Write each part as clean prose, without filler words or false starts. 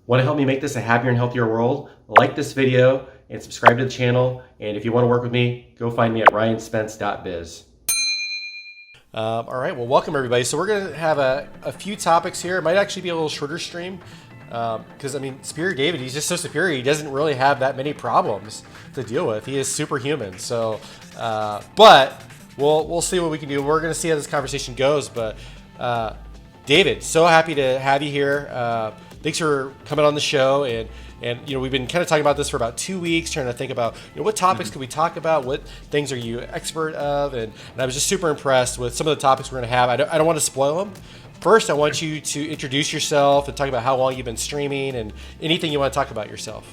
Want to help me make this a happier and healthier world? Like this video and subscribe to the channel. And if you want to work with me, go find me at ryanspence.biz. All right, well, welcome everybody. So we're going to have a few topics here. It might actually be a little shorter stream because, I mean, Superior David, he's just so superior. He doesn't really have that many problems to deal with. He is superhuman. So, but we'll see what we can do. We're going to see how this conversation goes. But David, so happy to have you here. Thanks for coming on the show, and you know, we've been kind of talking about this for about 2 weeks, trying to think about, you know, what topics could we talk about, what things are you expert of, and I was just super impressed with some of the topics we're going to have. I don't want to spoil them. First, I want you to introduce yourself and talk about how long you've been streaming and anything you want to talk about yourself.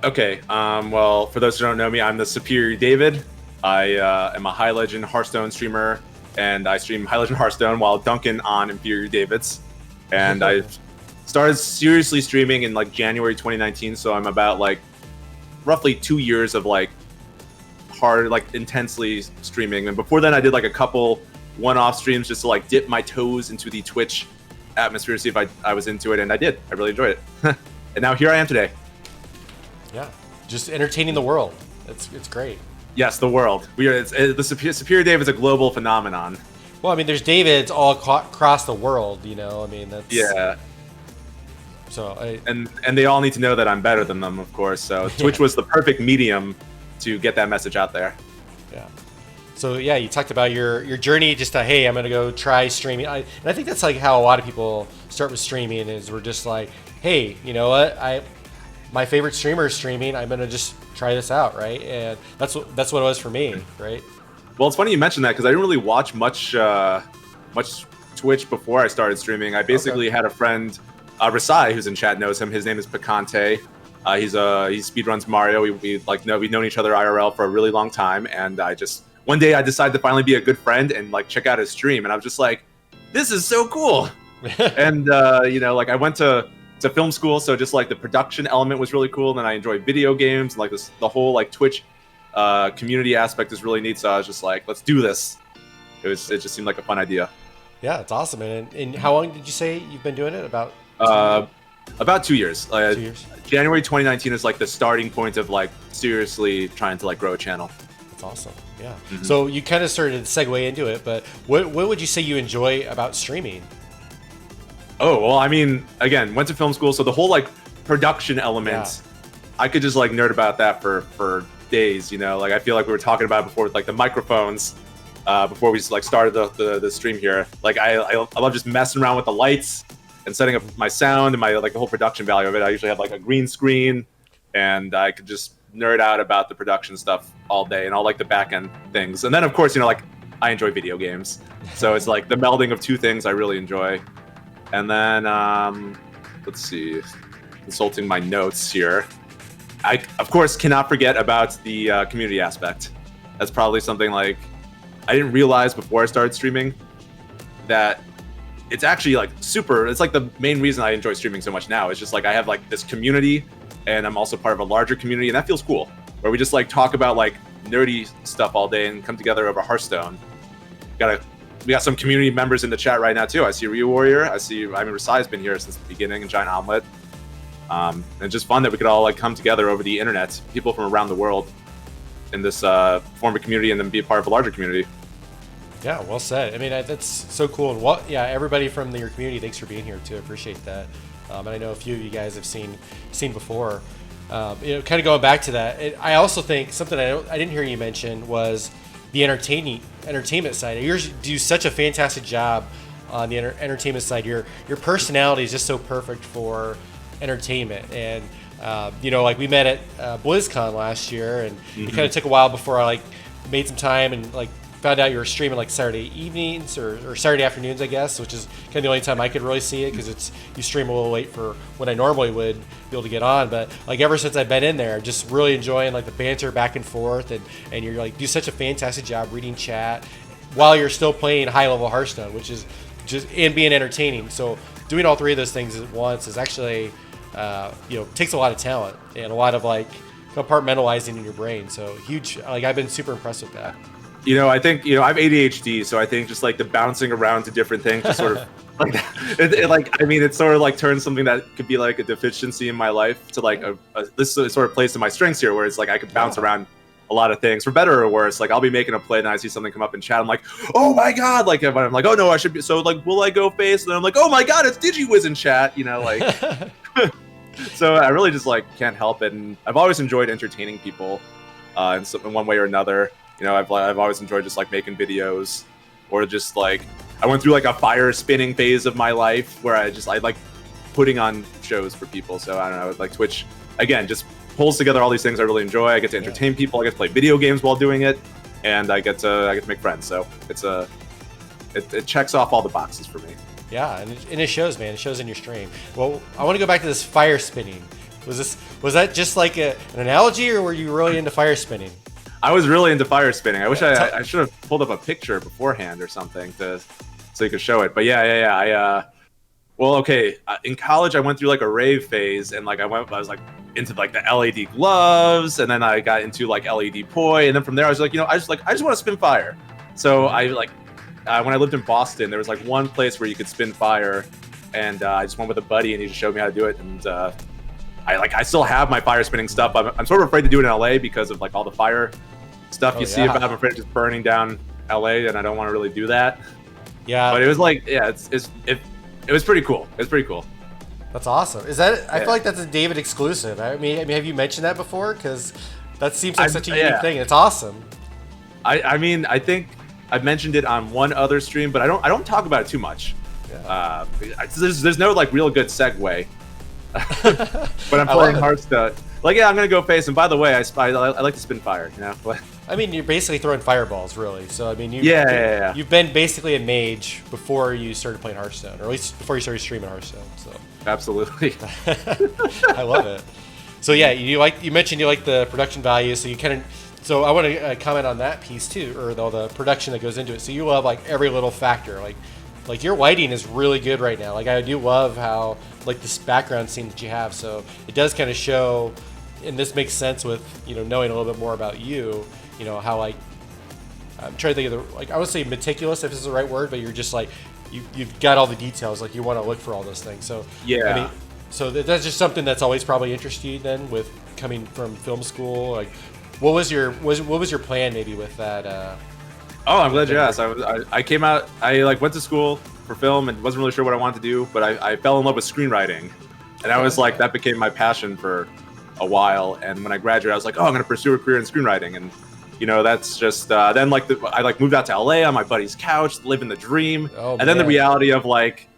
Okay. Well, for those who don't know me, I'm the Superior David. I am a High Legend Hearthstone streamer, and I stream High Legend Hearthstone while dunking on Inferior Davids. And I started seriously streaming in like January 2019, so I'm about like roughly 2 years of like hard, like intensely streaming. And before then, I did like a couple one-off streams just to like dip my toes into the Twitch atmosphere to see if I was into it, and I did. I really enjoyed it. And now here I am today. Yeah, just entertaining the world. It's great. Yes, the world. The Superior Dave is a global phenomenon. Well, I mean, there's Davids all across the world. You know, I mean, that's So and they all need to know that I'm better than them, of course. So Twitch was the perfect medium to get that message out there. Yeah. So yeah, you talked about your journey, just to, hey, I'm gonna go try streaming. And I think that's like how a lot of people start with streaming, is we're just like, hey, you know what, my favorite streamer is streaming. I'm gonna just try this out, right? And that's what it was for me, right? Well, it's funny you mentioned that because I didn't really watch much Twitch before I started streaming. I basically had a friend, Rasai, who's in chat, knows him. His name is Picante. He speedruns Mario. We've known each other IRL for a really long time, and one day I decided to finally be a good friend and like check out his stream, and I was just like, this is so cool. And you know, like I went to film school, so just like the production element was really cool. And then I enjoy video games, and like the whole like Twitch community aspect is really neat. So I was just like, let's do this. It just seemed like a fun idea. Yeah, it's awesome. And how long did you say you've been doing it? About 2 years. 2 years. January 2019 is like the starting point of like seriously trying to like grow a channel. That's awesome. Yeah. Mm-hmm. So you kind of started to segue into it, but what would you say you enjoy about streaming? Oh, well, I mean, again, went to film school, so the whole like production elements, I could just like nerd about that for days, you know. Like I feel like we were talking about before with like the microphones before we like started the stream here. Like I love just messing around with the lights and setting up my sound and my like the whole production value of it. I usually have like a green screen, and I could just nerd out about the production stuff all day and all like the back end things. And then of course, you know, like I enjoy video games, so it's like the melding of two things I really enjoy. And then let's see, consulting my notes here, I of course cannot forget about the community aspect. That's probably something like I didn't realize before I started streaming that it's actually like it's like the main reason I enjoy streaming so much now. It's just like I have like this community, and I'm also part of a larger community, and that feels cool, where we just like talk about like nerdy stuff all day and come together over Hearthstone. We got some community members in the chat right now too. I see Ryu Warrior. Rasai's been here since the beginning, and Giant Omelet. And it's just fun that we could all like come together over the internet, people from around the world, in this form of community, and then be a part of a larger community. Yeah, well said. I mean, that's so cool. And everybody from your community, thanks for being here too. I appreciate that. And I know a few of you guys have seen before. You know, kind of going back to that, I also think something I didn't hear you mention was the entertainment side. You do such a fantastic job on the entertainment side. Your personality is just so perfect for entertainment. And you know, like we met at BlizzCon last year, and it kind of took a while before I like made some time and like found out you were streaming like Saturday evenings or Saturday afternoons, I guess, which is kind of the only time I could really see it, because you stream a little late for when I normally would be able to get on. But like ever since I've been in there, just really enjoying like the banter back and forth, and you're like do such a fantastic job reading chat while you're still playing high level Hearthstone, which is just and being entertaining. So doing all three of those things at once is actually you know, takes a lot of talent and a lot of like compartmentalizing in your brain. So huge. Like I've been super impressed with that. You know, I think, you know, I have ADHD, so I think just like the bouncing around to different things just sort of Like, like, I mean, it sort of like turns something that could be like a deficiency in my life to like this sort of plays to my strengths here, where it's like I could bounce around a lot of things for better or worse. Like I'll be making a play and I see something come up in chat, I'm like, oh my god! Like if I'm like, oh no, I should be. So like, will I go face? And then I'm like, oh my god, it's DigiWiz in chat. You know, like. So I really just like can't help it, and I've always enjoyed entertaining people, in one way or another. You know, I've always enjoyed just like making videos, or just like I went through like a fire spinning phase of my life where I like putting on shows for people. So I don't know, like Twitch again just pulls together all these things I really enjoy. I get to entertain people, I get to play video games while doing it, and I get to make friends. So it checks off all the boxes for me. Yeah, and it shows, man. It shows in your stream. Well, I want to go back to this fire spinning. Was that just like an analogy, or were you really into fire spinning? I was really into fire spinning. I wish I should have pulled up a picture beforehand or something so you could show it. But yeah. Well, okay. In college, I went through like a rave phase, and like I was like into like the LED gloves, and then I got into like LED poi, and then from there I was like, I just want to spin fire. So I like. When I lived in Boston, there was like one place where you could spin fire, and I just went with a buddy, and he just showed me how to do it. And I still have my fire spinning stuff. I'm sort of afraid to do it in LA because of like all the fire stuff you see about. I'm afraid of just burning down LA, and I don't want to really do that. Yeah. But it was like, it was pretty cool. It was pretty cool. That's awesome. Is that? I feel like that's a David exclusive. I mean, have you mentioned that before? Because that seems like such a unique thing. It's awesome. I mean, I think I've mentioned it on one other stream, but I don't talk about it too much. Yeah. There's no like real good segue. But I'm playing Hearthstone. Like, yeah, I'm gonna go face. And by the way, I like to spin fire. You know. I mean, you're basically throwing fireballs, really. So I mean, you've been basically a mage before you started playing Hearthstone, or at least before you started streaming Hearthstone. So absolutely. I love it. So yeah, you mentioned you like the production value, so you kind of. So I want to comment on that piece too, or the production that goes into it. So you love like every little factor, like your lighting is really good right now. Like I do love how like this background scene that you have. So it does kind of show, and this makes sense with knowing a little bit more about you. How like I'm trying to think of I would say meticulous if this is the right word, but you're just like you've got all the details. Like you want to look for all those things. So yeah. I mean, so that's just something that's always probably interested you then with coming from film school, like. What was your plan maybe with that? Oh, I'm glad you asked. I came out. I like went to school for film and wasn't really sure what I wanted to do, but I fell in love with screenwriting, and I was like that became my passion for a while. And when I graduated, I was like, oh, I'm gonna pursue a career in screenwriting, and that's just then like I moved out to LA on my buddy's couch, living the dream, and then the reality of like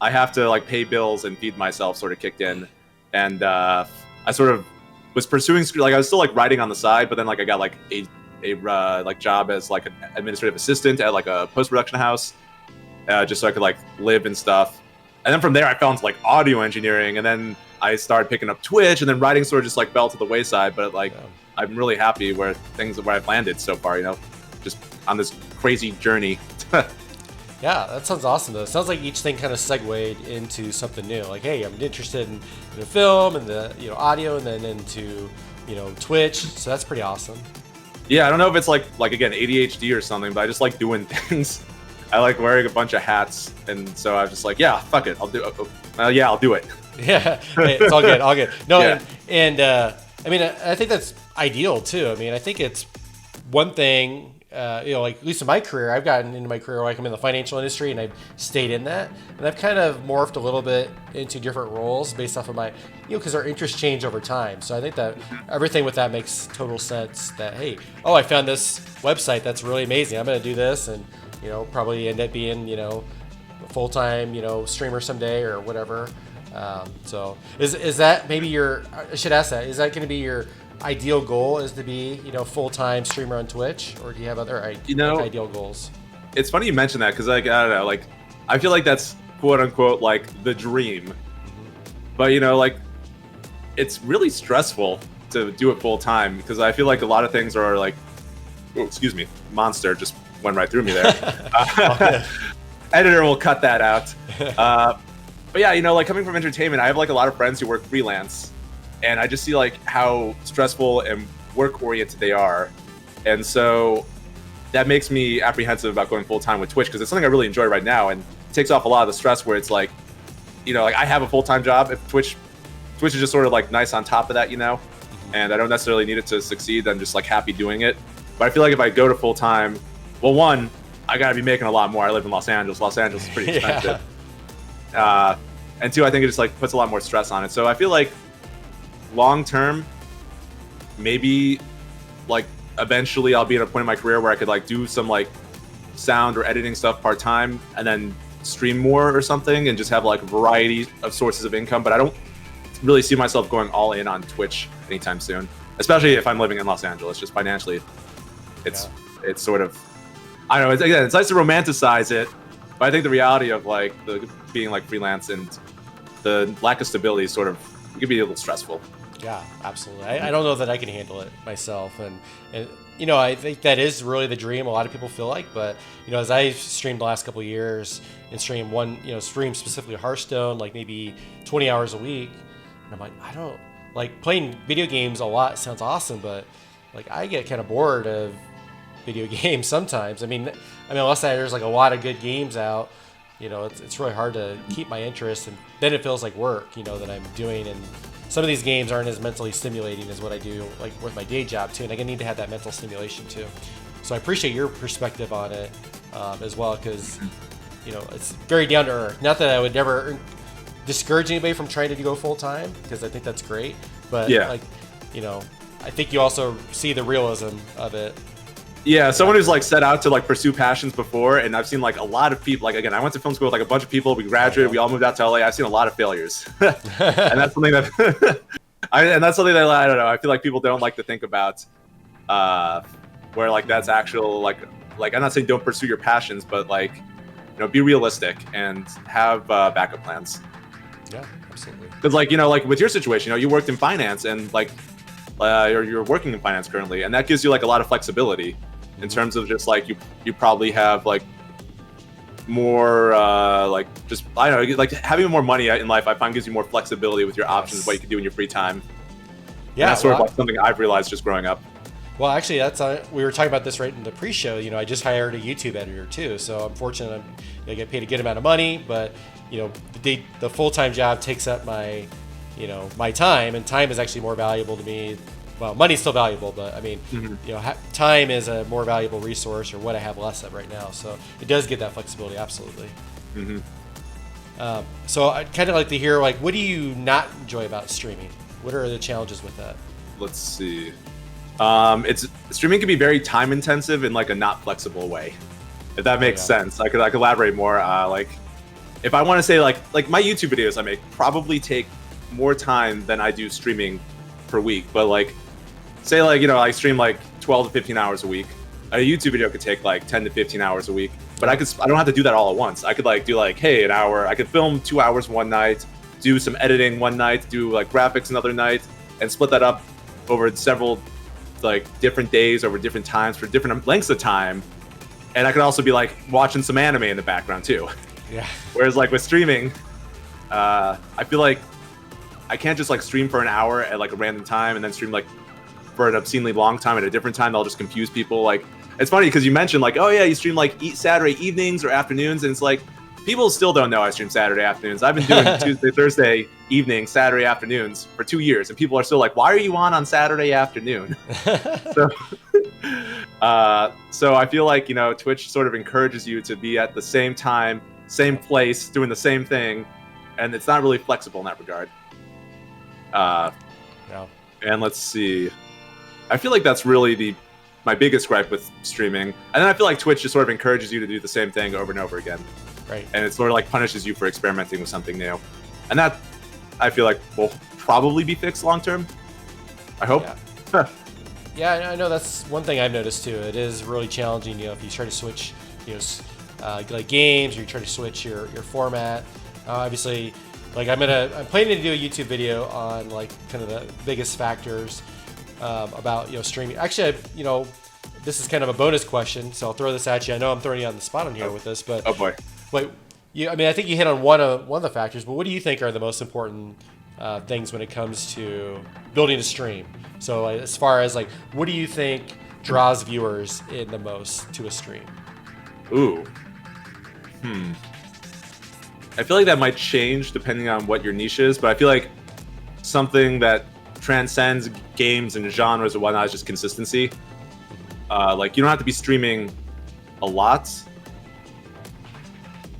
I have to like pay bills and feed myself sort of kicked in, and I sort of was pursuing like I was still like writing on the side, but then like I got like a like job as like an administrative assistant at like a post-production house, just so I could like live and stuff. And then from there I fell into like audio engineering, and then I started picking up Twitch, and then writing sort of just like fell to the wayside. But like I'm really happy where I've landed so far, just on this crazy journey. Yeah, that sounds awesome though. It sounds like each thing kind of segued into something new. Like, hey, I'm interested in the film and the audio, and then into Twitch. So that's pretty awesome. Yeah, I don't know if it's like again ADHD or something, but I just like doing things. I like wearing a bunch of hats, and so I was just like, yeah, fuck it, I'll do it. I'll do it. Yeah, hey, it's all good, all good. No, yeah. and I mean, I think that's ideal too. I mean, I think it's one thing. Like at least in my career, I've gotten into my career like I'm in the financial industry, and I've stayed in that, and I've kind of morphed a little bit into different roles based off of my, because our interests change over time. So I think that everything with that makes total sense. That hey, I found this website that's really amazing. I'm gonna do this, and probably end up being a full-time streamer someday or whatever. So is that maybe I should ask that, is that going to be your ideal goal, is to be full-time streamer on Twitch, or do you have other ideal goals? It's funny you mention that, because like I don't know, like I feel like that's quote unquote like the dream, but like it's really stressful to do it full-time, because I feel like a lot of things are like, oh, excuse me, monster just went right through me there. Editor will cut that out. But yeah, like coming from entertainment, I have like a lot of friends who work freelance, and I just see like how stressful and work-oriented they are. And so that makes me apprehensive about going full-time with Twitch, because it's something I really enjoy right now. And takes off a lot of the stress where it's like, like I have a full-time job. If Twitch is just sort of like nice on top of that, and I don't necessarily need it to succeed. I'm just like happy doing it. But I feel like if I go to full-time, well, one, I gotta be making a lot more. I live in Los Angeles. Los Angeles is pretty expensive. And two, I think it just like puts a lot more stress on it. So I feel like long-term, maybe like eventually I'll be at a point in my career where I could like do some like sound or editing stuff part-time and then stream more or something and just have like a variety of sources of income. But I don't really see myself going all in on Twitch anytime soon, especially if I'm living in Los Angeles. Just financially, it's sort of, I don't know. It's nice to romanticize it, but I think the reality of like being like freelance and the lack of stability is sort of, it can be a little stressful. Yeah, absolutely. I don't know that I can handle it myself, and I think that is really the dream. A lot of people feel like, but as I streamed the last couple of years and stream specifically Hearthstone, like maybe 20 hours a week, and I'm like, I don't like playing video games a lot. Sounds awesome, but like I get kind of bored of video games sometimes. I mean, unless there's like a lot of good games out, it's really hard to keep my interest, and then it feels like work, that I'm doing. And some of these games aren't as mentally stimulating as what I do like with my day job too, and I need to have that mental stimulation too. So I appreciate your perspective on it as well, because it's very down to earth. Not that I would never discourage anybody from trying to go full time, because I think that's great, but I think you also see the realism of it. Yeah, someone who's like set out to like pursue passions before, and I've seen like a lot of people. Like again, I went to film school with like a bunch of people. We graduated. We all moved out to LA. I've seen a lot of failures, and that's something that I don't know. I feel like people don't like to think about, where like that's actual like I'm not saying don't pursue your passions, but like be realistic and have backup plans. Yeah, absolutely. Because like with your situation, you worked in finance and like you're working in finance currently, and that gives you like a lot of flexibility in terms of just like you probably have like more like just I don't know, like having more money in life I find gives you more flexibility with your options of what you can do in your free time. Yeah, and that's sort of like something I've realized just growing up. Well, actually, that's we were talking about this right in the pre-show. I just hired a YouTube editor too, so I'm fortunate. I get paid a good amount of money, but the full-time job takes up my my time, and time is actually more valuable to me. Well, money's still valuable, but I mean, time is a more valuable resource, or what I have less of right now. So it does get that flexibility, absolutely. So I'd kind of like to hear, like, what do you not enjoy about streaming? What are the challenges with that? Let's see. Streaming can be very time intensive in like a not flexible way, if that makes sense. I could elaborate more. Like, if I want to say like my YouTube videos I make probably take more time than I do streaming per week, but like say like I stream like 12 to 15 hours a week. A YouTube video could take like 10 to 15 hours a week, but I don't have to do that all at once. I could like do like, hey, an hour, I could film 2 hours one night, do some editing one night, do like graphics another night, and split that up over several like different days over different times for different lengths of time. And I could also be like watching some anime in the background too. Yeah. Whereas like with streaming, I feel like I can't just like stream for an hour at like a random time and then stream like for an obscenely long time at a different time. That'll just confuse people. Like, it's funny because you mentioned like, oh yeah, you stream like Saturday evenings or afternoons, and it's like people still don't know I stream Saturday afternoons. I've been doing Tuesday, Thursday evening, Saturday afternoons for 2 years, and people are still like, why are you on Saturday afternoon? So I feel like Twitch sort of encourages you to be at the same time, same place, doing the same thing, and it's not really flexible in that regard. And let's see. I feel like that's really my biggest gripe with streaming. And then I feel like Twitch just sort of encourages you to do the same thing over and over again. Right. And it sort of like punishes you for experimenting with something new. And that, I feel like, will probably be fixed long term. I hope. Yeah. Yeah, I know that's one thing I've noticed too. It is really challenging, if you try to switch, like games, or you try to switch your format. Obviously, like I'm planning to do a YouTube video on like kind of the biggest factors about streaming. Actually, this is kind of a bonus question, so I'll throw this at you. I know I'm throwing you on the spot on here with this, but oh boy, but I think you hit on one of the factors. But what do you think are the most important things when it comes to building a stream? So as far as like, what do you think draws viewers in the most to a stream? Ooh, I feel like that might change depending on what your niche is, but I feel like something that transcends games and genres and whatnot is just consistency. Like, you don't have to be streaming a lot.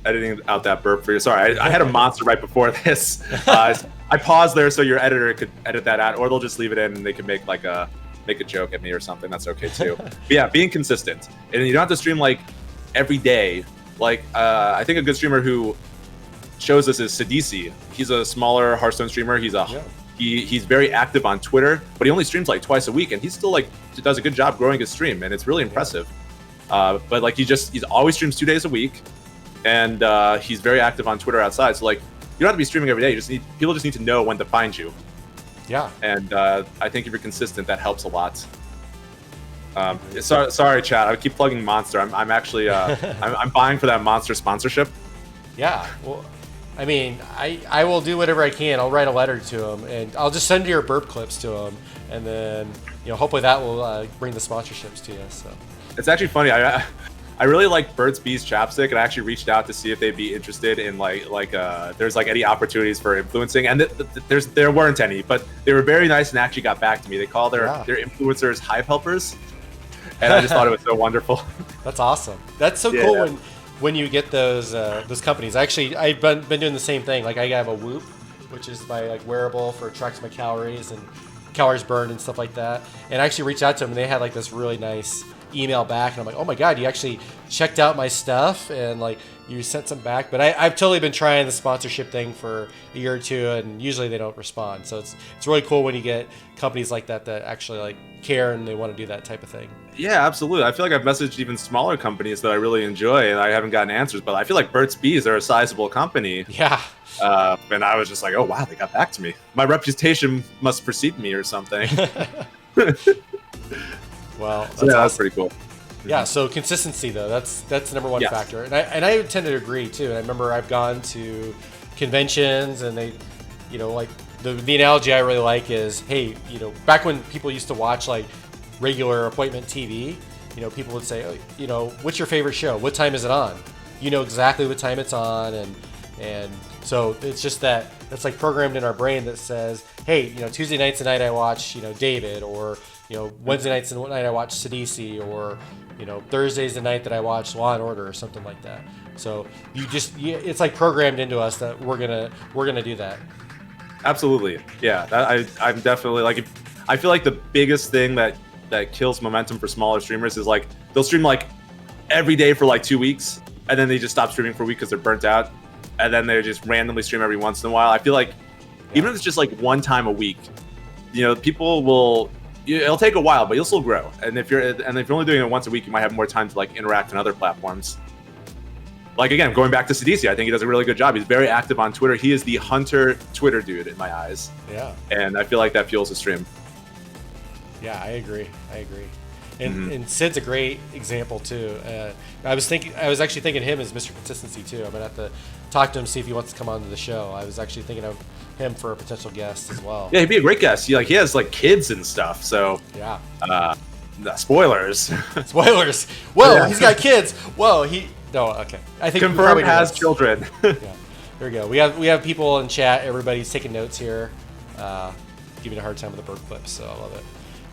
Editing out that burp for you. Sorry, I had a monster right before this. I paused there so your editor could edit that out, or they'll just leave it in and they can make like a joke at me or something. That's okay too. But yeah, being consistent, and you don't have to stream like every day. Like I think a good streamer who shows us is Sidisi. He's a smaller Hearthstone streamer. He's very active on Twitter, but he only streams like twice a week, and he's still like does a good job growing his stream, and it's really impressive. But like he's always streams 2 days a week, and he's very active on Twitter outside. So like you don't have to be streaming every day. People just need to know when to find you. Yeah. And I think if you're consistent, that helps a lot. Sorry, Chad. I keep plugging Monster. I'm actually I'm buying for that Monster sponsorship. Yeah. Well, I mean, I will do whatever I can. I'll write a letter to him, and I'll just send your burp clips to him, and then hopefully that will bring the sponsorships to you. So it's actually funny. I really like Burt's Bees chapstick, and I actually reached out to see if they'd be interested in there's like any opportunities for influencing, and there weren't any, but they were very nice and actually got back to me. They call their influencers hive helpers, and I just thought it was so wonderful. That's awesome. That's so cool when you get those companies. Actually, I've been doing the same thing. Like I have a Whoop, which is my like wearable for tracks my calories and calories burned and stuff like that. And I actually reached out to them, and they had like this really nice email back, and I'm like, oh my god, you actually checked out my stuff and like you sent some back. But I've totally been trying the sponsorship thing for a year or two, and usually they don't respond. So it's really cool when you get companies like that actually like care and they want to do that type of thing. Yeah, absolutely. I feel like I've messaged even smaller companies that I really enjoy, and I haven't gotten answers. But I feel like Burt's Bees are a sizable company. Yeah. And I was just like, oh wow, they got back to me. My reputation must precede me or something. Well, so yeah, that's pretty cool. Yeah, so consistency though, that's the number one factor, and I tend to agree too. And I remember I've gone to conventions, and they, like the analogy I really like is, hey, back when people used to watch like regular appointment TV, people would say, oh, what's your favorite show? What time is it on? You know exactly what time it's on, and so it's just that's like programmed in our brain that says, hey, Tuesday nights and night I watch, David, or Wednesday nights and night I watch Sidisi, or Thursdays the night that I watch Law and Order or something like that. So it's like programmed into us that we're gonna do that. Absolutely, yeah. I'm definitely like, I feel like the biggest thing that kills momentum for smaller streamers is like they'll stream like every day for like 2 weeks, and then they just stop streaming for a week because they're burnt out, and then they just randomly stream every once in a while. I feel like even if it's just like one time a week, people will. It'll take a while, but you'll still grow. And if you're only doing it once a week, you might have more time to like interact on other platforms. Like again, going back to Sidisi, I think he does a really good job. He's very active on Twitter. He is the hunter Twitter dude in my eyes. Yeah. And I feel like that fuels his stream. Yeah, I agree. And Sid's a great example too. I was actually thinking him as Mr. Consistency too. I'm gonna have to talk to him, see if he wants to come onto the show. I was actually thinking of him for a potential guest as well. Yeah, he'd be a great guest. He has like kids and stuff. So yeah. Spoilers. Spoilers. Whoa, yeah. He's got kids. Whoa, okay. I think confirmed has children. Yeah. There we go. We have people in chat. Everybody's taking notes here. Giving a hard time with the burp clips, so I love it.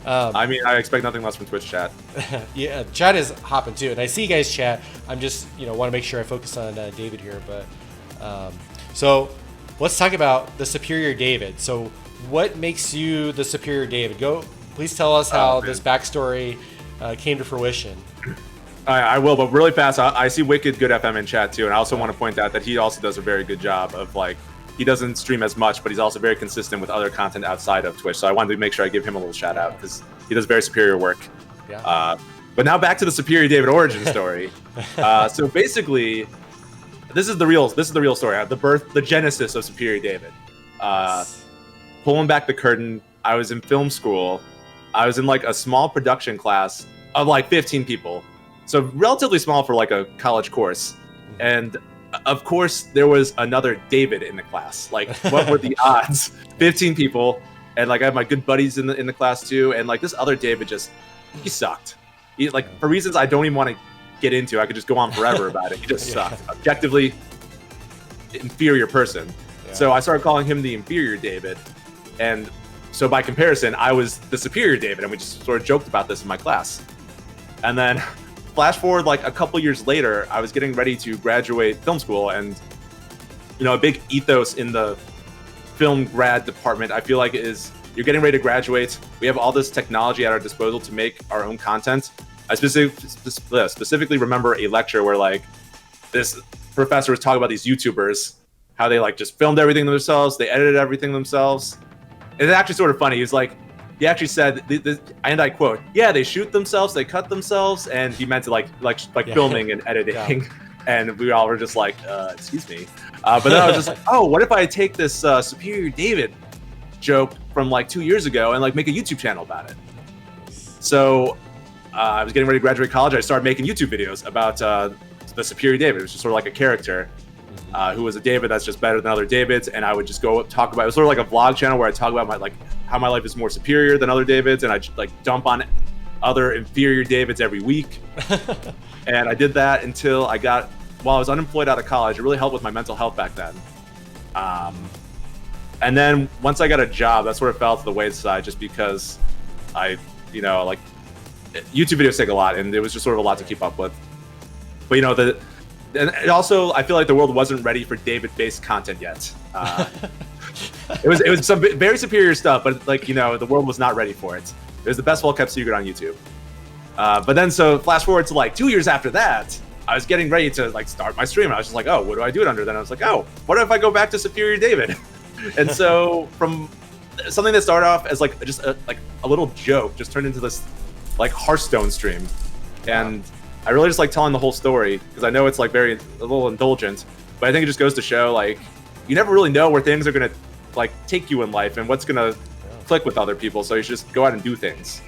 I mean, I expect nothing less from Twitch chat. Yeah, chat is hopping too, and I see you guys chat. I'm just want to make sure I focus on David here, but so let's talk about the superior David. So what makes you the superior David? Please tell us how this backstory came to fruition. I will, but really fast. I see Wicked Good FM in chat too, and I also want to point out that he also does a very good job of like. He doesn't stream as much, but he's also very consistent with other content outside of Twitch. So I wanted to make sure I give him a little shout out because he does very superior work. Yeah. But now back to the superior David origin story. So basically, this is the real story. The genesis of superior David. Pulling back the curtain, I was in film school. I was in like a small production class of like 15 people. So relatively small for like a college course. And of course, there was another David in the class. Like, what were the odds? 15 people, and like I have my good buddies in the class too. And like this other David he sucked. He for reasons I don't even want to get into. I could just go on forever about it. He just sucked. Objectively, inferior person. Yeah. So I started calling him the inferior David, and so by comparison, I was the superior David, and we just sort of joked about this in my class. And then flash forward like a couple years later, I was getting ready to graduate film school, and a big ethos in the film grad department, I feel like, is you're getting ready to graduate. We have all this technology at our disposal to make our own content. I specifically remember a lecture where like this professor was talking about these YouTubers, how they like just filmed everything themselves, they edited everything themselves. It's actually sort of funny. He actually said, and I quote, "Yeah, they shoot themselves, they cut themselves," and he meant to like filming and editing. Yeah. And we all were just like, "Excuse me," but then I was just like, "Oh, what if I take this Superior David joke from like 2 years ago and like make a YouTube channel about it?" So I was getting ready to graduate college. I started making YouTube videos about the Superior David. It was just sort of like a character who was a David that's just better than other Davids, and I would just go talk about. It was sort of like a vlog channel where I talk about how my life is more superior than other Davids, and I like dump on other inferior Davids every week. And I did that until while I was unemployed out of college. It really helped with my mental health back then. And then once I got a job, that sort of fell to the wayside, just because YouTube videos take a lot, and it was just sort of a lot to keep up with. But and it also, I feel like the world wasn't ready for David-based content yet. It was some very superior stuff, but the world was not ready for it. It was the best well-kept secret on YouTube. But then, so flash forward to like 2 years after that, I was getting ready to like start my stream. And I was just like, oh, what do I do it under? Then I was like, oh, what if I go back to Superior David? And so from something that started off as like just a little joke, just turned into this like Hearthstone stream. And I really just like telling the whole story, because I know it's like a little indulgent, but I think it just goes to show like you never really know where things are gonna like take you in life and what's gonna click with other people. So you should just go out and do things.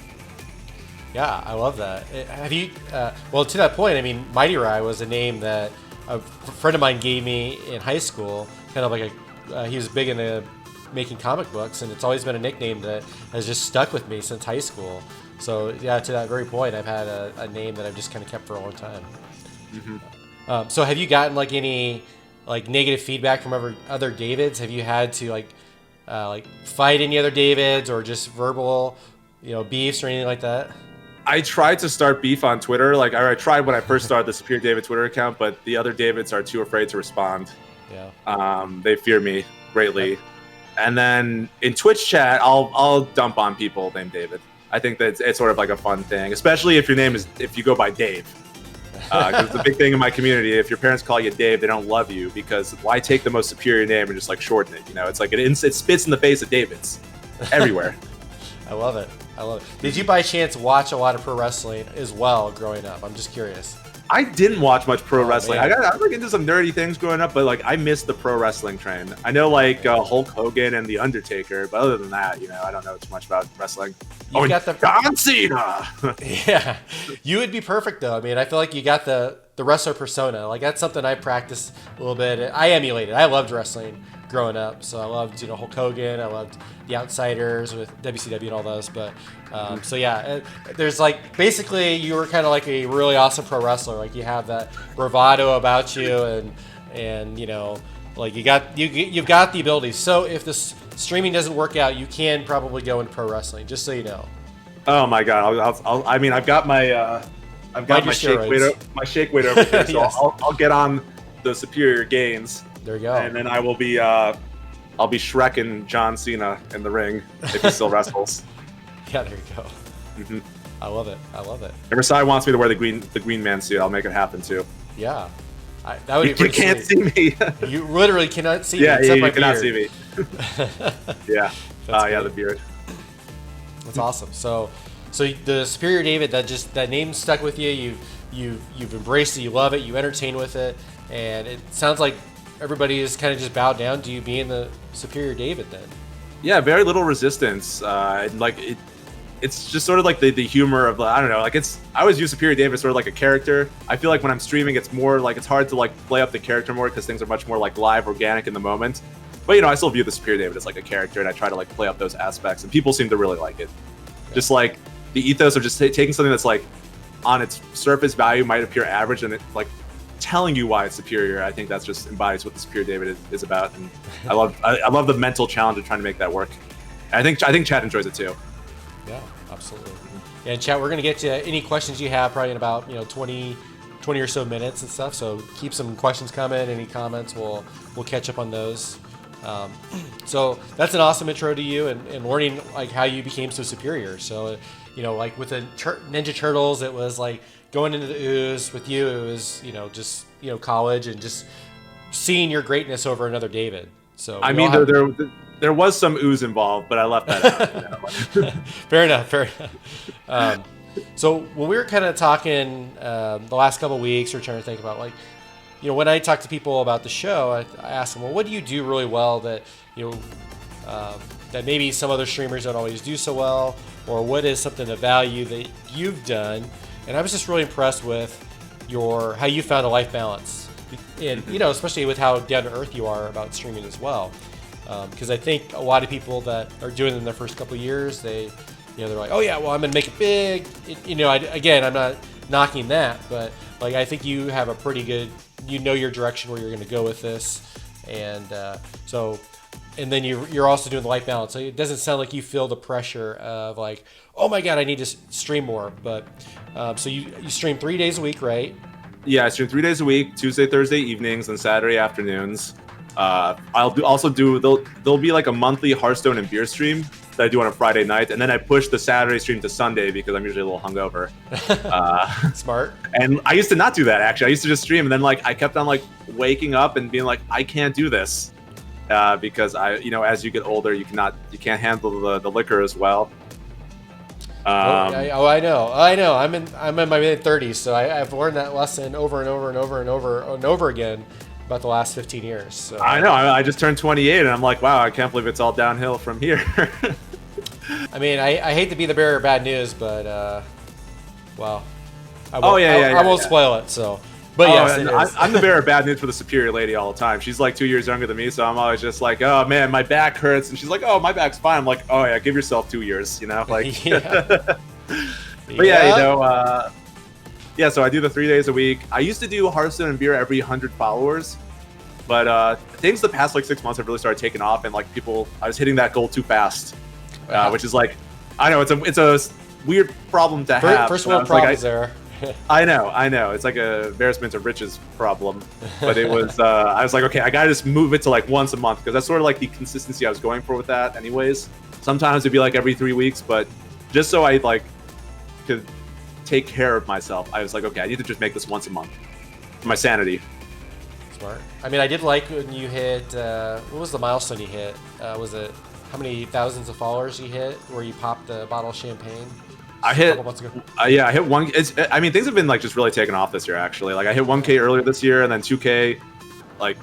Yeah, I love that. Have you? Well, to that point, I mean, Mighty Rai was a name that a friend of mine gave me in high school. Kind of like he was big into making comic books, and it's always been a nickname that has just stuck with me since high school. So yeah, to that very point, I've had a name that I've just kind of kept for a long time. Mm-hmm. So have you gotten like any like negative feedback from other Davids? Have you had to like fight any other Davids, or just verbal, beefs or anything like that? I tried to start beef on Twitter. Like I tried when I first started the Superior David Twitter account, but the other Davids are too afraid to respond. Yeah. They fear me greatly. And then in Twitch chat, I'll dump on people named David. I think that it's sort of like a fun thing, especially if you go by Dave. Because it's a big thing in my community. If your parents call you Dave, they don't love you, because why take the most superior name and just like shorten it? It's like it spits in the face of Davids everywhere. I love it. Did you by chance watch a lot of pro wrestling as well growing up? I'm just curious. I didn't watch much pro wrestling. Man. I got into some nerdy things growing up, but like I missed the pro wrestling train. I know like Hulk Hogan and The Undertaker, but other than that, I don't know too much about wrestling. You got the John Cena. Yeah, you would be perfect though. I mean, I feel like you got the wrestler persona. Like that's something I practiced a little bit. I emulated. I loved wrestling growing up, so I loved Hulk Hogan. I loved The Outsiders with WCW and all those. But so yeah, there's like basically you were kind of like a really awesome pro wrestler. Like you have that bravado about you, and like you've got the ability. So if this streaming doesn't work out, you can probably go into pro wrestling. Just so you know. Oh my God! I've got my shake weight over here, so yes. I'll get on the superior gains. There you go. And then I'll be Shrekking John Cena in the ring if he still wrestles. Yeah, there you go. Mm-hmm. I love it. If Versailles wants me to wear the green man suit, I'll make it happen too. Yeah, that would be pretty You can't see me. You literally cannot see me. Yeah, except you my cannot beard. see me. Yeah. Yeah, the beard. That's awesome. So the Superior David, that name stuck with you. You've embraced it. You love it. You entertain with it, and it sounds like everybody is kind of just bowed down to you being the Superior David then. Yeah, very little resistance. It's just sort of like the humor of I don't know. Like I always use Superior David as sort of like a character. I feel like when I'm streaming, it's more like it's hard to like play up the character more because things are much more like live, organic in the moment. But I still view the Superior David as like a character, and I try to like play up those aspects, and people seem to really like it. Yeah. Just like the ethos of just taking something that's like on its surface value might appear average, and it like telling you why it's superior. I think that's just embodies what the Superior David is about, and I love the mental challenge of trying to make that work. And I think Chad enjoys it too. Yeah, absolutely. Yeah, and chat, we're gonna get to any questions you have probably in about 20 or so minutes and stuff. So keep some questions coming. Any comments, we'll catch up on those. So that's an awesome intro to you and learning like how you became so superior. So like with the Ninja Turtles, it was like going into the ooze. With you, it was just college and just seeing your greatness over another David. So I mean, there was some ooze involved, but I left that out. Fair enough. So when we were kind of talking the last couple of weeks, we're trying to think about like, when I talk to people about the show, I ask them, well, what do you do really well that that maybe some other streamers don't always do so well, or what is something of value that you've done? And I was just really impressed with how you found a life balance, and especially with how down to earth you are about streaming as well. Because I think a lot of people that are doing it in their first couple of years, they're like, oh yeah, well I'm gonna make it big. Again, I'm not knocking that, but like I think you have a pretty good, your direction where you're gonna go with this, and and then you're also doing the life balance. So it doesn't sound like you feel the pressure of like, oh my god, I need to stream more. But so you stream 3 days a week, right? Yeah, I stream 3 days a week: Tuesday, Thursday evenings, and Saturday afternoons. There'll be like a monthly Hearthstone and beer stream that I do on a Friday night, and then I push the Saturday stream to Sunday because I'm usually a little hungover. Smart. And I used to not do that, actually. I used to just stream, and then like I kept on like waking up and being like, I can't do this because as you get older, you can't handle the liquor as well. I know. I'm in my mid-30s, so I've learned that lesson over and over and over and over and over again about the last 15 years. So. I know. I just turned 28, and I'm like, wow, I can't believe it's all downhill from here. I mean, I hate to be the bearer of bad news, but well, I won't spoil it. So, but yes, I'm the bearer of bad news for the Superior Lady all the time. She's like 2 years younger than me, so I'm always just like, oh man, my back hurts, and she's like, oh, my back's fine. I'm like, oh yeah, give yourself 2 years, like. Yeah. But yeah, yeah, so I do the 3 days a week. I used to do Hearthstone and beer every 100 followers, but things the past like 6 months have really started taking off, and like I was hitting that goal too fast, which is like, I know it's a weird problem to have. First world problems there. I know. It's like a embarrassment of riches problem, but it was. I was like, okay, I gotta just move it to like once a month because that's sort of like the consistency I was going for with that. Anyways, sometimes it'd be like every 3 weeks, but just so I like could take care of myself, I was like, okay, I need to just make this once a month for my sanity. Smart. I mean, I did like when you hit. What was the milestone you hit? Was it how many thousands of followers you hit where you popped the bottle of champagne? I hit. I hit one. I mean, things have been like just really taking off this year. Actually, like I hit 1K earlier this year, and then 2K, like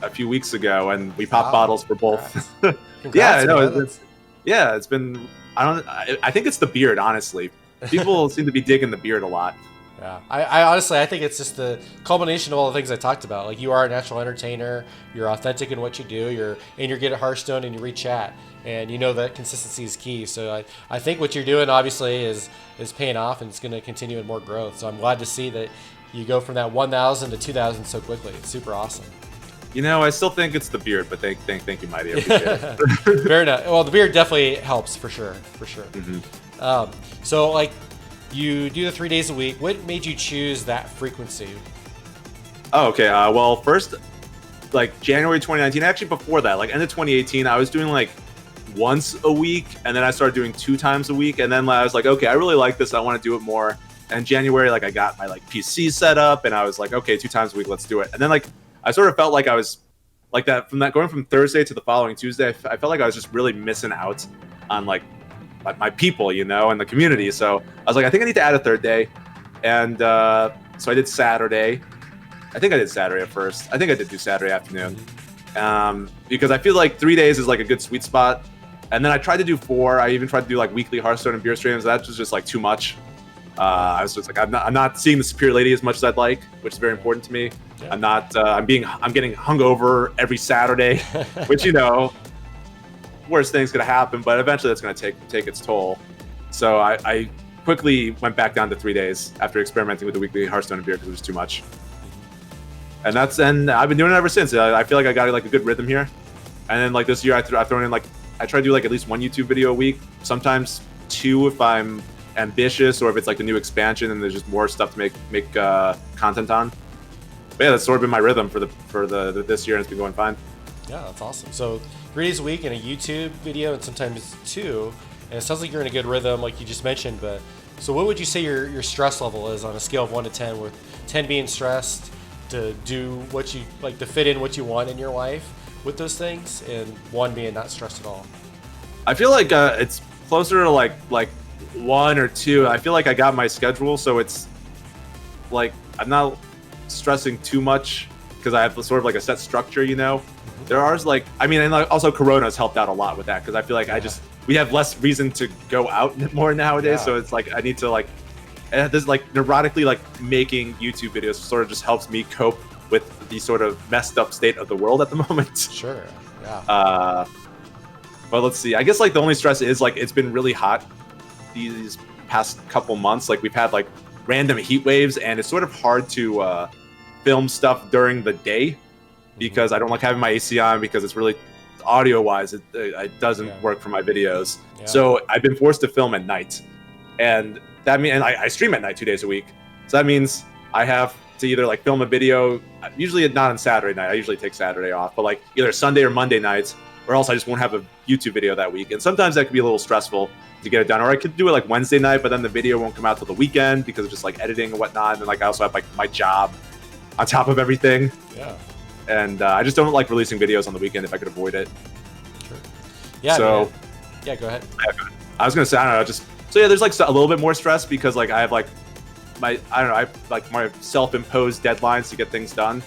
a few weeks ago, and we popped bottles for both. Congrats, yeah, it's been. I think it's the beard, honestly. People seem to be digging the beard a lot. Yeah, I honestly, I think it's just the culmination of all the things I talked about. Like, you are a natural entertainer, you're authentic in what you do, you're good at Hearthstone, and you read chat, and that consistency is key. So I think what you're doing obviously is paying off, and it's going to continue in more growth. So I'm glad to see that you go from that 1,000 to 2,000 so quickly. It's super awesome. I still think it's the beard, but thank you, Mighty. Fair enough. Well, the beard definitely helps for sure. Mm-hmm. So like, you do the 3 days a week. What made you choose that frequency? Oh, okay. Well, first, like January 2019, actually before that, like end of 2018, I was doing like once a week, and then I started doing 2 times a week, and then I was like, okay, I really like this. I want to do it more. And January, like I got my like PC set up, and I was like, okay, 2 times a week, let's do it. And then like I sort of felt like I was like that going from Thursday to the following Tuesday. I felt like I was just really missing out on like my people, and the community. So I was like, I think I need to add a 3rd day. And so I did Saturday. I think I did Saturday at first. I think I did do Saturday afternoon. Because I feel like 3 days is like a good sweet spot. And then I tried to do 4. I even tried to do like weekly Hearthstone and beer streams. That was just like too much. I was just like, I'm not seeing the Superior Lady as much as I'd like, which is very important to me. Yeah. I'm getting hungover every Saturday, which, worst thing's gonna happen, but eventually that's gonna take its toll. So I quickly went back down to 3 days after experimenting with the weekly Hearthstone and beer because it was too much. and I've been doing it ever since. I feel like I got like a good rhythm here. And then like this year, I've thrown in like I try to do like at least one YouTube video a week, sometimes two if I'm ambitious or if it's like the new expansion and there's just more stuff to make content on. But yeah, that's sort of been my rhythm for the this year, and it's been going fine. Yeah, that's awesome. So 3 days a week and a YouTube video, and sometimes 2. And it sounds like you're in a good rhythm, like you just mentioned. But so, what would you say your stress level is on a scale of 1 to 10? With 10 being stressed to do what you like, to fit in what you want in your life with those things, and 1 being not stressed at all. I feel like it's closer to like 1 or 2. I feel like I got my schedule, so it's like I'm not stressing too much because I have sort of like a set structure, you know. There are like, I mean, and like also Corona has helped out a lot with that because I feel like we have less reason to go out more nowadays. So it's like I need to like, this like neurotically like making YouTube videos sort of just helps me cope with the sort of messed up state of the world at the moment. Sure. Yeah. But let's see. I guess like the only stress is like it's been really hot these past couple months. Like we've had like random heat waves, and it's sort of hard to film stuff during the day because I don't like having my AC on because it's really audio wise it doesn't work for my videos. So I've been forced to film at night, and that means I stream at night 2 days a week. So that means I have to either like film a video, usually not on Saturday night. I usually take Saturday off, but like either Sunday or Monday nights, or else I just won't have a YouTube video that week. And sometimes that could be a little stressful to get it done. Or I could do it like Wednesday night, but then the video won't come out till the weekend because of just like editing and whatnot. And like I also have like my job on top of everything. Yeah. And I just don't like releasing videos on the weekend if I could avoid it. Sure. Yeah. So, yeah, go ahead. I was gonna say, I don't know, just so yeah, there's like a little bit more stress because like I have like I have like my self-imposed deadlines to get things done.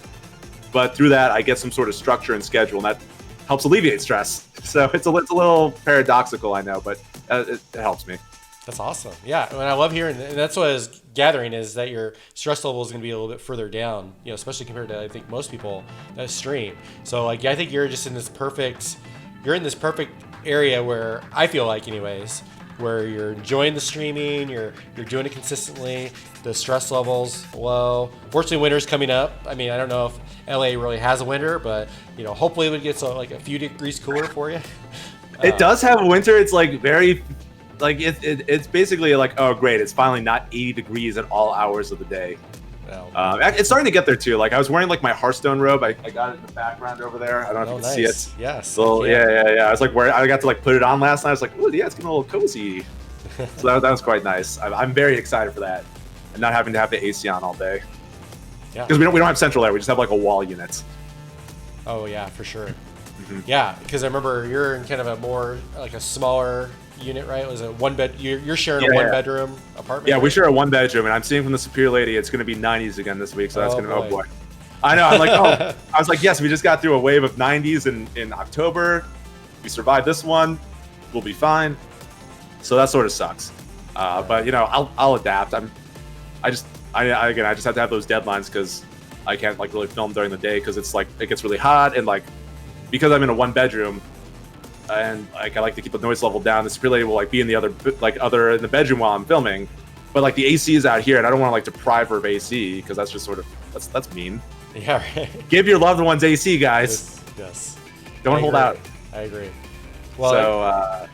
But through that, I get some sort of structure and schedule, and that helps alleviate stress. So it's a little paradoxical, I know, but it helps me. That's awesome. Yeah, and I love hearing, and that's what I was gathering is that your stress level is going to be a little bit further down, you know, especially compared to I think most people that stream. So like I think you're just in this perfect area where I feel like, anyways, where you're enjoying the streaming, you're doing it consistently, the stress levels low. Fortunately, winter's coming up. I mean, I don't know if LA really has a winter, but you know, hopefully it gets like a few degrees cooler for you. It does have a winter. It's like very, like it's basically like, oh great, it's finally not 80 degrees at all hours of the day. Well, It's starting to get there too. Like I was wearing like my Hearthstone robe. I got it in the background over there. I don't know if you can see it. Yes. So yeah. I was like, I got to like put it on last night. I was like, oh yeah, it's getting a little cozy. So that was quite nice. I'm very excited for that, and not having to have the AC on all day. Yeah. Because we don't have central air. We just have like a wall unit. Oh yeah, for sure. Yeah, because I remember you're in kind of a more like a smaller unit, right? It was a one bed. You're sharing a one bedroom apartment. Yeah, right? we share a 1 bedroom, and I'm seeing from the Superior Lady it's going to be 90s again this week. So that's going to oh boy. I know. I'm like, oh, I was like, yes, we just got through a wave of 90s in October. We survived this one. We'll be fine. So that sort of sucks. But you know, I'll adapt. I just have to have those deadlines because I can't like really film during the day because it's like it gets really hot, and like because I'm in a 1 bedroom and like I like to keep the noise level down. The Superior Lady will like be in the other in the bedroom while I'm filming, but like the AC is out here, and I don't want to like deprive her of AC because that's just sort of that's mean. Yeah, right. Give your loved ones AC, guys. Yes. Don't hold out. I agree. Well, so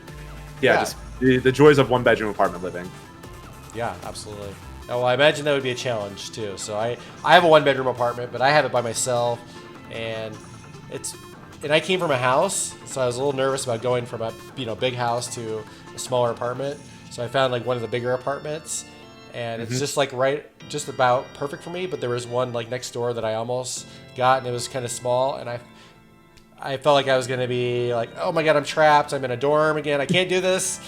just the joys of 1 bedroom apartment living. Yeah, absolutely. Well, I imagine that would be a challenge too. So I have a 1 bedroom apartment, but I have it by myself, and I came from a house, so I was a little nervous about going from a big house to a smaller apartment. So I found like one of the bigger apartments, and it's just like just about perfect for me. But there was one like next door that I almost got, and it was kind of small, and I felt like I was gonna be like, oh my god, I'm trapped. I'm in a dorm again. I can't do this.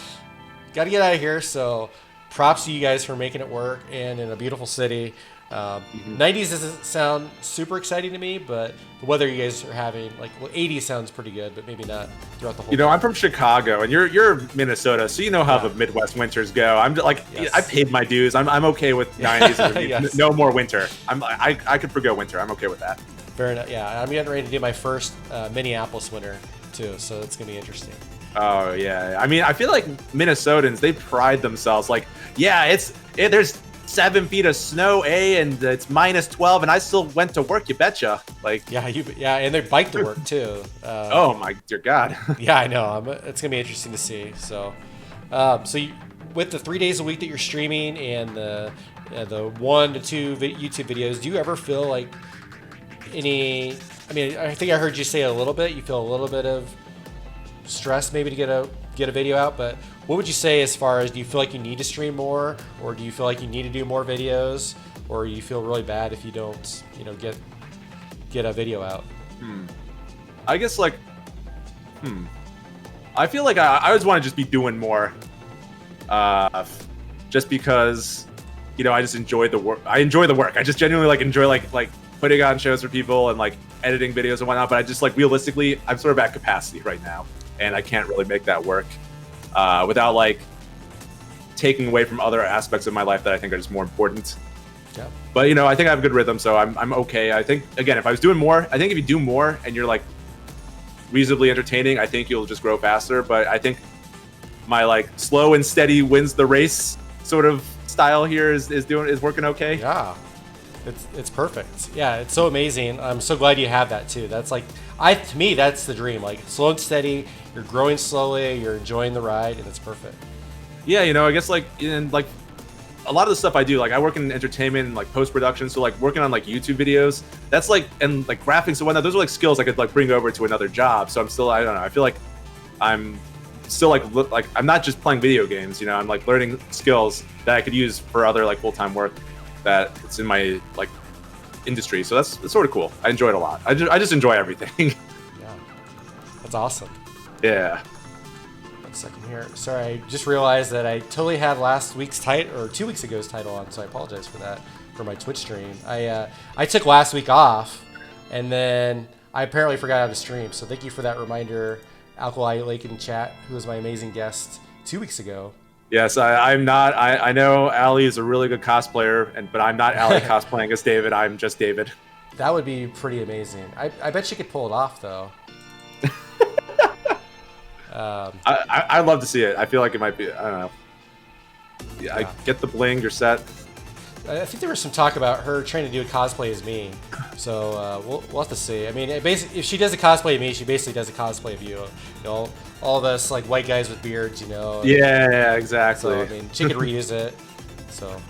Got to get out of here. So props to you guys for making it work, and in a beautiful city. 90s doesn't sound super exciting to me, but the weather you guys are having, 80s sounds pretty good, but maybe not throughout the whole. You know, I'm from Chicago, and you're Minnesota, so you know how the Midwest winters go. I'm just, like, I paid my dues. I'm okay with 90s. Yes. No more winter. I could forgo winter. I'm okay with that. Fair enough. Yeah, I'm getting ready to do my first Minneapolis winter too, so it's gonna be interesting. Oh yeah, I mean, I feel like Minnesotans, they pride themselves. Like, yeah, there's 7 feet of snow, and it's -12, and I still went to work. You betcha. Like, yeah, and they bike to work too. oh my dear God. Yeah, I know. It's gonna be interesting to see. So, with the 3 days a week that you're streaming and the 1 to 2 YouTube videos, do you ever feel like any? I mean, I think I heard you say a little bit. You feel a little bit of stress maybe to get a video out, but what would you say as far as, do you feel like you need to stream more, or do you feel like you need to do more videos, or you feel really bad if you don't, get a video out? I guess like, I feel like I always want to just be doing more, just because, I just enjoy the work. I enjoy the work. I just genuinely like enjoy like putting on shows for people and like editing videos and whatnot. But I just like realistically, I'm sort of at capacity right now, and I can't really make that work without like taking away from other aspects of my life that I think are just more important. Yeah. But I think I have a good rhythm, so I'm okay. I think again, if I was doing more, I think if you do more and you're like reasonably entertaining, I think you'll just grow faster. But I think my like slow and steady wins the race sort of style here is working okay. Yeah. It's perfect. Yeah, it's so amazing. I'm so glad you have that too. That's like, to me, that's the dream. Like slow and steady, you're growing slowly, you're enjoying the ride, and it's perfect. Yeah, I guess like in like a lot of the stuff I do, like I work in entertainment and like post-production, so like working on like YouTube videos, that's like, and like graphics and whatnot, those are like skills I could like bring over to another job. So I'm still, I don't know, I feel like I'm still like I'm not just playing video games, I'm like learning skills that I could use for other like full-time work that it's in my like industry. So that's sort of cool. I enjoy it a lot. I just enjoy everything. Yeah, that's awesome. Yeah. 1 second here. Sorry, I just realized that I totally had last week's title, or 2 weeks ago's title on, so I apologize for that for my Twitch stream. I took last week off, and then I apparently forgot how to stream. So thank you for that reminder, Alkali Lake in chat, who was my amazing guest 2 weeks ago. Yes, I'm not. I know Ali is a really good cosplayer, but I'm not Ali cosplaying as David. I'm just David. That would be pretty amazing. I bet she could pull it off, though. I'd love to see it. I feel like it might be. I don't know. Yeah, I get the bling. You're set. I think there was some talk about her trying to do a cosplay as me, so we'll have to see. I mean, basically, if she does a cosplay of me, she basically does a cosplay of you. All of us like white guys with beards, Yeah, exactly. So I mean, she could reuse it. So,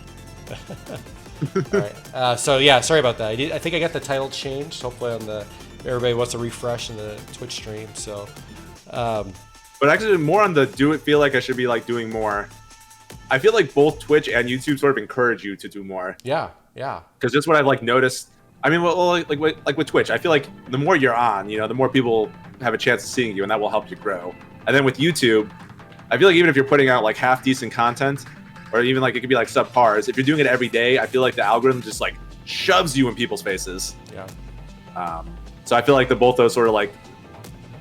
all right. So yeah, sorry about that. I think I got the title changed. Hopefully, everybody wants to refresh in the Twitch stream. So, but actually, more on the do it. Feel like I should be like doing more. I feel like both Twitch and YouTube sort of encourage you to do more. Yeah. Because that's what I've like noticed. I mean, like with Twitch, I feel like the more you're on, the more people have a chance of seeing you, and that will help you grow. And then with YouTube, I feel like even if you're putting out like half decent content, or even like it could be like subpars, if you're doing it every day, I feel like the algorithm just like shoves you in people's faces. Yeah. So I feel like both those sort of like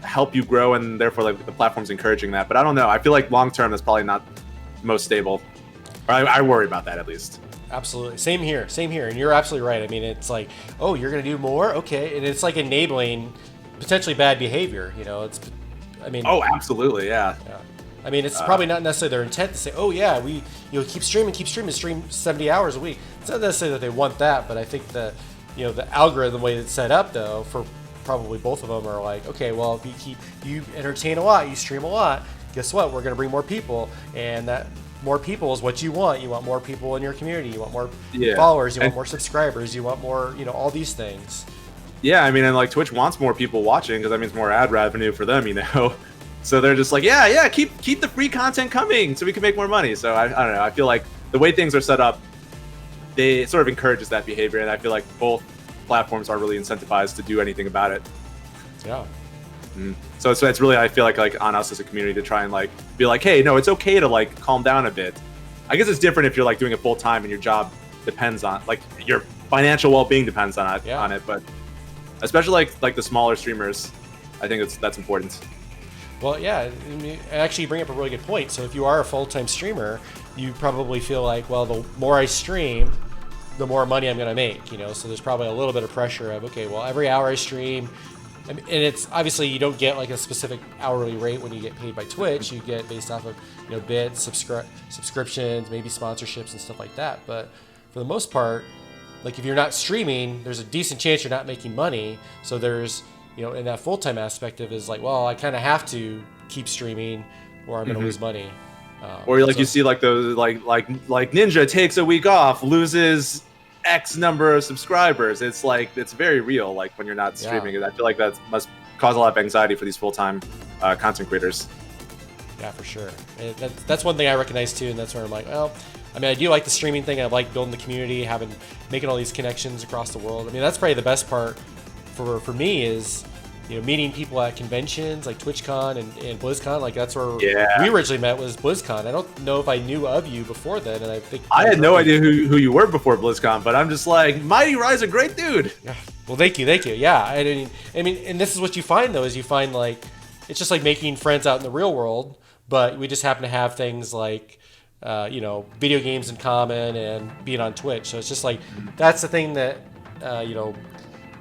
help you grow, and therefore like the platform's encouraging that. But I don't know. I feel like long term that's probably not most stable. Or I worry about that at least. Absolutely. Same here. And you're absolutely right. I mean, it's like, oh, you're going to do more? Okay. And it's like enabling potentially bad behavior. Oh, absolutely. Yeah. I mean, it's probably not necessarily their intent to say, oh, yeah, we keep streaming, stream 70 hours a week. It's not necessarily that they want that, but I think the algorithm, the way it's set up, though, for probably both of them are like, okay, well, if you entertain a lot, you stream a lot, guess what? We're going to bring more people, and that more people is what you want. You want more people in your community. You want more followers. You want more subscribers. You want more, all these things. Yeah, I mean, and like Twitch wants more people watching because that means more ad revenue for them, So they're just like, yeah, keep the free content coming so we can make more money. So I don't know. I feel like the way things are set up, it sort of encourages that behavior, and I feel like both platforms are really incentivized to do anything about it. Yeah. So it's really, I feel like on us as a community to try and like be like, hey, no, it's okay to like calm down a bit. I guess it's different if you're like doing it full time and your job depends on like your financial well-being depends on it. But especially like the smaller streamers, I think that's important. Well, yeah, actually you bring up a really good point. So if you are a full-time streamer, you probably feel like, well, the more I stream, the more money I'm going to make, So there's probably a little bit of pressure of, okay, well, every hour I stream, and it's obviously you don't get like a specific hourly rate when you get paid by Twitch. You get based off of bits, subscriptions, maybe sponsorships and stuff like that. But for the most part, like if you're not streaming, there's a decent chance you're not making money. So there's in that full-time aspect of is like, well, I kind of have to keep streaming or I'm going to lose money. Or like you see like those like Ninja takes a week off, loses X number of subscribers. It's very real. Like when you're not streaming, I feel like that must cause a lot of anxiety for these full-time content creators. Yeah, for sure. And that's one thing I recognize too, and that's where I'm like, well, I mean, I do like the streaming thing. I like building the community, making all these connections across the world. I mean, that's probably the best part for me is meeting people at conventions like TwitchCon and BlizzCon. Like that's where we originally met, was BlizzCon. I don't know if I knew of you before then, and I think I had no idea who you were before BlizzCon, but I'm just like, Mighty Rye's a great dude. Yeah. Well, thank you. Yeah, I mean, and this is what you find though, is you find like it's just like making friends out in the real world, but we just happen to have things like video games in common and being on Twitch. So it's just like that's the thing that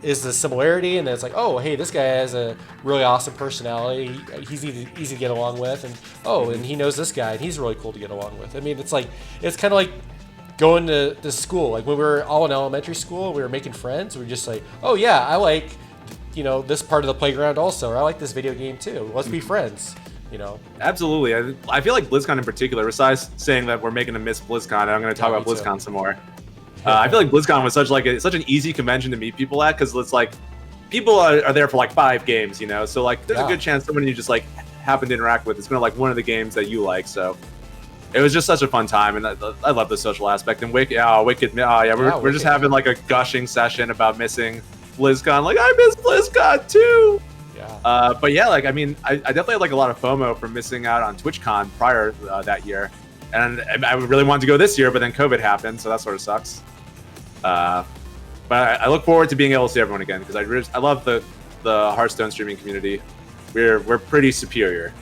is the similarity, and then it's like, oh, hey, this guy has a really awesome personality. He's easy to get along with, and he knows this guy, and he's really cool to get along with. I mean, it's kind of like going to school. Like when we were all in elementary school, we were making friends. We were just like, oh yeah, I like this part of the playground also, or I like this video game too. Let's be friends. Absolutely. I feel like BlizzCon in particular, besides saying that we're making a miss BlizzCon, and I'm going to talk about BlizzCon some more. I feel like BlizzCon was such an easy convention to meet people at, because it's like people are there for like 5 games, so like there's a good chance someone you just like happen to interact with is going to like one of the games that you like. So it was just such a fun time, and I love the social aspect. And Wicked, we're just having like a gushing session about missing BlizzCon. Like I miss BlizzCon too. Yeah. But yeah, like I mean, I definitely had like a lot of FOMO from missing out on TwitchCon prior that year, and I really wanted to go this year, but then COVID happened, so that sort of sucks. But I look forward to being able to see everyone again, because I love the Hearthstone streaming community. We're pretty superior.